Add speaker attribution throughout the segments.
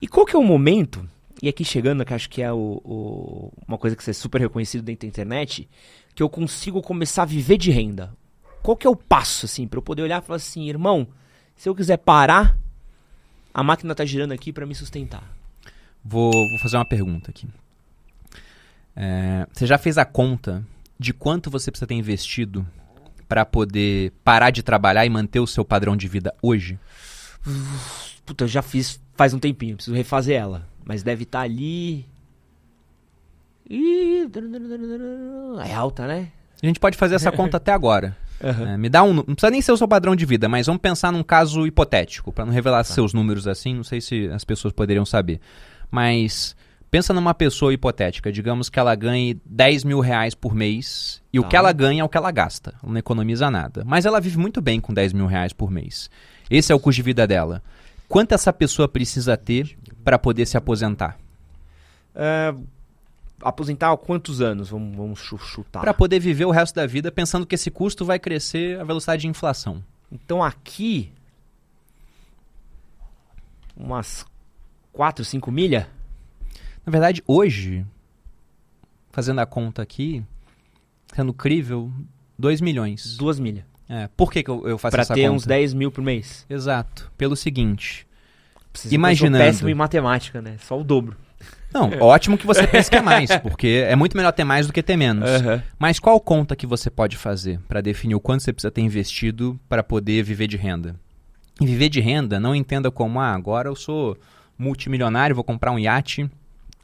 Speaker 1: E qual que é o momento, e aqui chegando, que acho que é uma coisa que você é super reconhecido dentro da internet, que eu consigo começar a viver de renda? Qual que é o passo, assim, pra eu poder olhar e falar assim, irmão, se eu quiser parar, a máquina tá girando aqui pra me sustentar?
Speaker 2: Vou fazer uma pergunta aqui. Você já fez a conta de quanto você precisa ter investido para poder parar de trabalhar e manter o seu padrão de vida hoje?
Speaker 1: Puta, eu já fiz faz um tempinho, preciso refazer ela. Mas deve estar ali... É alta, né?
Speaker 2: A gente pode fazer essa conta até agora.
Speaker 1: Uhum.
Speaker 2: Me dá não precisa nem ser o seu padrão de vida, mas vamos pensar num caso hipotético, para não revelar seus números assim, não sei se as pessoas poderiam saber. Mas pensa numa pessoa hipotética, digamos que ela ganhe 10 mil reais por mês, e o que ela ganha é o que ela gasta, ela não economiza nada. Mas ela vive muito bem com 10 mil reais por mês. Esse é o custo de vida dela. Quanto essa pessoa precisa ter para poder se aposentar?
Speaker 1: Aposentar há quantos anos? Vamos chutar.
Speaker 2: Para poder viver o resto da vida pensando que esse custo vai crescer à velocidade de inflação.
Speaker 1: Então aqui, umas 4, 5 milha?
Speaker 2: Na verdade, hoje, fazendo a conta aqui, sendo crível, 2 milhões.
Speaker 1: 2 milhas.
Speaker 2: Por que eu faço
Speaker 1: Pra
Speaker 2: essa
Speaker 1: ter
Speaker 2: conta?
Speaker 1: uns 10 mil por mês.
Speaker 2: Exato. Pelo seguinte,
Speaker 1: Imaginando. Eu sou péssimo em
Speaker 2: imaginando...
Speaker 1: matemática, né? Só o dobro.
Speaker 2: Não, ótimo que você pense que é mais, porque é muito melhor ter mais do que ter menos.
Speaker 1: Uhum.
Speaker 2: Mas qual conta que você pode fazer para definir o quanto você precisa ter investido para poder viver de renda? E viver de renda, não entenda como, agora eu sou multimilionário, vou comprar um iate,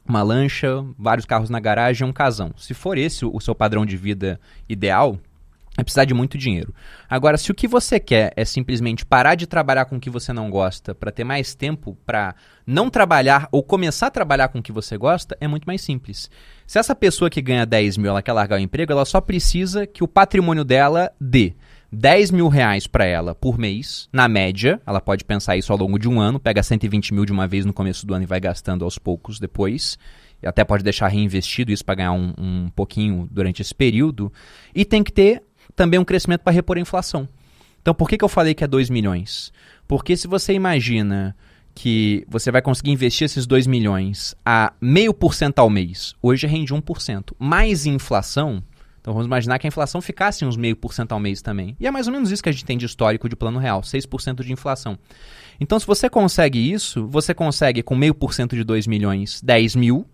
Speaker 2: uma lancha, vários carros na garagem, um casão. Se for esse o seu padrão de vida ideal, vai precisar de muito dinheiro. Agora, se o que você quer é simplesmente parar de trabalhar com o que você não gosta para ter mais tempo para não trabalhar ou começar a trabalhar com o que você gosta, é muito mais simples. Se essa pessoa que ganha 10 mil, ela quer largar o emprego, ela só precisa que o patrimônio dela dê 10 mil reais para ela por mês, na média. Ela pode pensar isso ao longo de um ano, pega 120 mil de uma vez no começo do ano e vai gastando aos poucos depois. E até pode deixar reinvestido isso para ganhar um pouquinho durante esse período. E tem que ter também um crescimento para repor a inflação. Então, por que eu falei que é 2 milhões? Porque se você imagina que você vai conseguir investir esses 2 milhões a 0,5% ao mês, hoje rende 1%, mais inflação, então vamos imaginar que a inflação ficasse uns 0,5% ao mês também. E é mais ou menos isso que a gente tem de histórico de plano real, 6% de inflação. Então, se você consegue isso, você consegue com 0,5% de 2 milhões, 10 mil,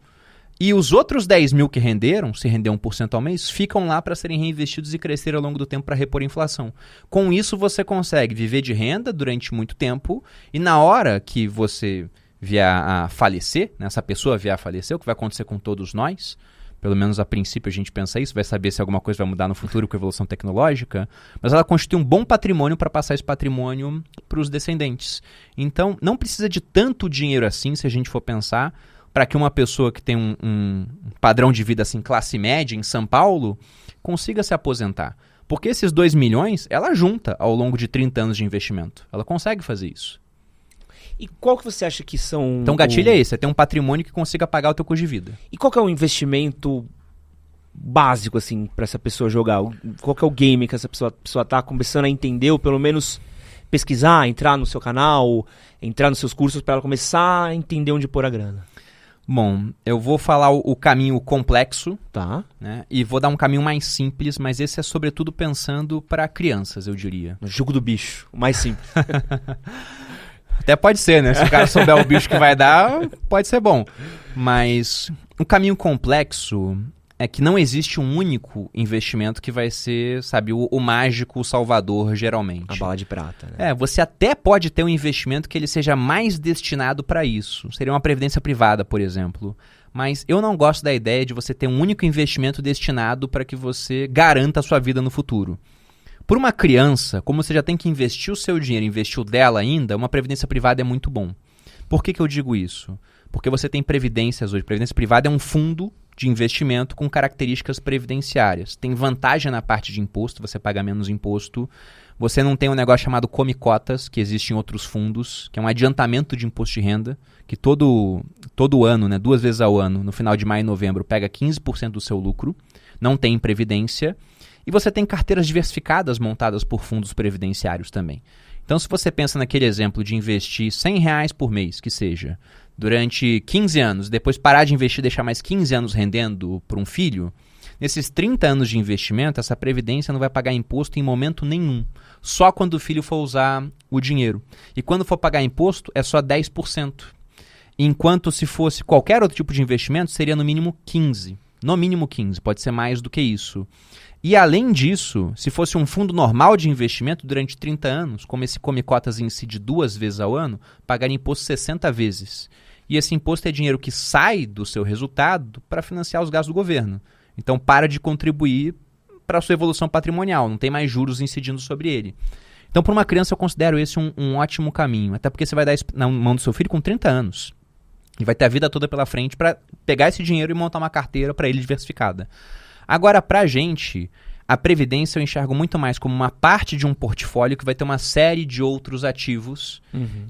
Speaker 2: e os outros 10 mil que renderam, se render 1% ao mês, ficam lá para serem reinvestidos e crescer ao longo do tempo para repor a inflação. Com isso, você consegue viver de renda durante muito tempo e na hora que você vier a falecer, né, essa pessoa vier a falecer, o que vai acontecer com todos nós, pelo menos a princípio a gente pensa isso, vai saber se alguma coisa vai mudar no futuro com a evolução tecnológica, mas ela constitui um bom patrimônio para passar esse patrimônio para os descendentes. Então, não precisa de tanto dinheiro assim, se a gente for pensar, para que uma pessoa que tem um padrão de vida assim, classe média em São Paulo consiga se aposentar. Porque esses 2 milhões, ela junta ao longo de 30 anos de investimento. Ela consegue fazer isso.
Speaker 1: E qual que você acha que são...
Speaker 2: Então o gatilho é esse, você tem um patrimônio que consiga pagar o teu custo de vida.
Speaker 1: E qual que é o investimento básico, assim, para essa pessoa jogar? Qual que é o game que essa pessoa tá começando a entender, ou pelo menos pesquisar, entrar no seu canal, entrar nos seus cursos, para ela começar a entender onde pôr a grana?
Speaker 2: Bom, eu vou falar o caminho complexo,
Speaker 1: Tá.
Speaker 2: né? E vou dar um caminho mais simples, mas esse é sobretudo pensando para crianças, eu diria.
Speaker 1: O jogo do bicho, o mais simples.
Speaker 2: Até pode ser, né? Se o cara souber o bicho que vai dar, pode ser bom. Mas um caminho complexo é que não existe um único investimento que vai ser, sabe, o mágico, o salvador, geralmente.
Speaker 1: A bala de prata, né?
Speaker 2: Você até pode ter um investimento que ele seja mais destinado para isso. Seria uma previdência privada, por exemplo. Mas eu não gosto da ideia de você ter um único investimento destinado para que você garanta a sua vida no futuro. Por uma criança, como você já tem que investir o seu dinheiro, investir o dela ainda, uma previdência privada é muito bom. Por que eu digo isso? Porque você tem previdências hoje. Previdência privada é um fundo de investimento com características previdenciárias. Tem vantagem na parte de imposto, você paga menos imposto. Você não tem um negócio chamado come-cotas, que existe em outros fundos, que é um adiantamento de imposto de renda, que todo ano, né, 2 vezes ao ano, no final de maio e novembro, pega 15% do seu lucro. Não tem previdência. E você tem carteiras diversificadas montadas por fundos previdenciários também. Então, se você pensa naquele exemplo de investir R$100 por mês, que seja, durante 15 anos, depois parar de investir e deixar mais 15 anos rendendo para um filho, nesses 30 anos de investimento, essa previdência não vai pagar imposto em momento nenhum. Só quando o filho for usar o dinheiro. E quando for pagar imposto, é só 10%. Enquanto se fosse qualquer outro tipo de investimento, seria no mínimo 15%. No mínimo 15%, pode ser mais do que isso. E além disso, se fosse um fundo normal de investimento durante 30 anos, como esse come cotas incide 2 vezes ao ano, pagaria imposto 60 vezes. E esse imposto é dinheiro que sai do seu resultado para financiar os gastos do governo. Então para de contribuir para a sua evolução patrimonial, não tem mais juros incidindo sobre ele. Então para uma criança eu considero esse um ótimo caminho, até porque você vai dar isso na mão do seu filho com 30 anos. E vai ter a vida toda pela frente para pegar esse dinheiro e montar uma carteira para ele diversificada. Agora, para a gente, a previdência eu enxergo muito mais como uma parte de um portfólio que vai ter uma série de outros ativos.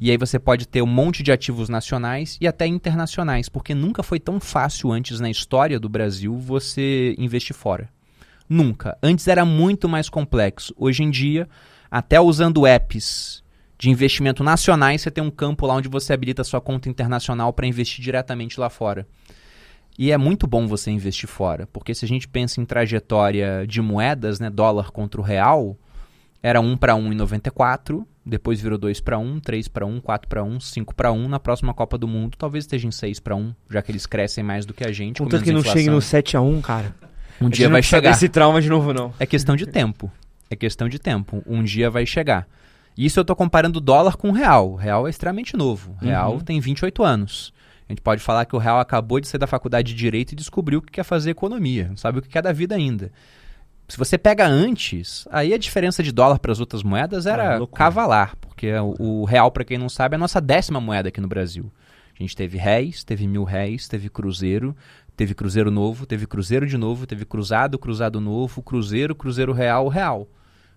Speaker 2: E aí você pode ter um monte de ativos nacionais e até internacionais, porque nunca foi tão fácil antes na história do Brasil você investir fora. Nunca. Antes era muito mais complexo. Hoje em dia, até usando apps de investimento nacionais, você tem um campo lá onde você habilita a sua conta internacional para investir diretamente lá fora. E é muito bom você investir fora, porque se a gente pensa em trajetória de moedas, né, dólar contra o real, era 1 para 1 em 94, depois virou 2 para 1, 3 para 1, 4 para 1, 5 para 1, na próxima Copa do Mundo talvez esteja em 6 para 1, já que eles crescem mais do que a gente.
Speaker 1: Contanto que não chegue no 7-1, cara.
Speaker 2: Um dia vai chegar.
Speaker 1: Esse trauma de novo, não.
Speaker 2: É questão de tempo. É questão de tempo. Um dia vai chegar. Isso eu estou comparando o dólar com o real. O real é extremamente novo. O real tem 28 anos. A gente pode falar que o real acabou de sair da faculdade de Direito e descobriu que quer fazer economia. Não sabe o que quer da vida ainda. Se você pega antes, aí a diferença de dólar para as outras moedas era cavalar. Porque o real, para quem não sabe, é a nossa 10ª moeda aqui no Brasil. A gente teve réis, teve 1.000 réis, teve cruzeiro novo, teve cruzeiro de novo, teve cruzado novo, cruzeiro real, real.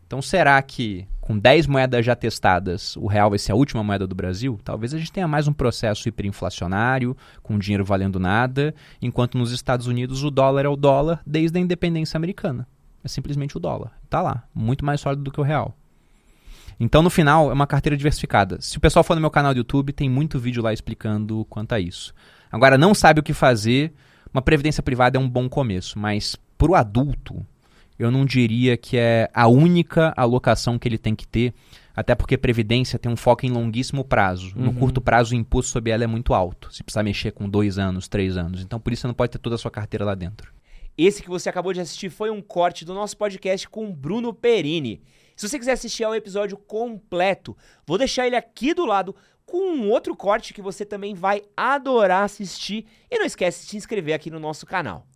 Speaker 2: Então será que com 10 moedas já testadas, o real vai ser a última moeda do Brasil? Talvez a gente tenha mais um processo hiperinflacionário, com dinheiro valendo nada, enquanto nos Estados Unidos o dólar é o dólar desde a independência americana. É simplesmente o dólar. Está lá, muito mais sólido do que o real. Então no final é uma carteira diversificada. Se o pessoal for no meu canal do YouTube, tem muito vídeo lá explicando quanto a isso. Agora não sabe o que fazer, uma previdência privada é um bom começo, mas para o adulto, eu não diria que é a única alocação que ele tem que ter, até porque previdência tem um foco em longuíssimo prazo. No curto prazo, o imposto sobre ela é muito alto. Se precisar mexer com 2 anos, 3 anos. Então, por isso, você não pode ter toda a sua carteira lá dentro.
Speaker 1: Esse que você acabou de assistir foi um corte do nosso podcast com o Bruno Perini. Se você quiser assistir ao episódio completo, vou deixar ele aqui do lado com um outro corte que você também vai adorar assistir. E não esquece de se inscrever aqui no nosso canal.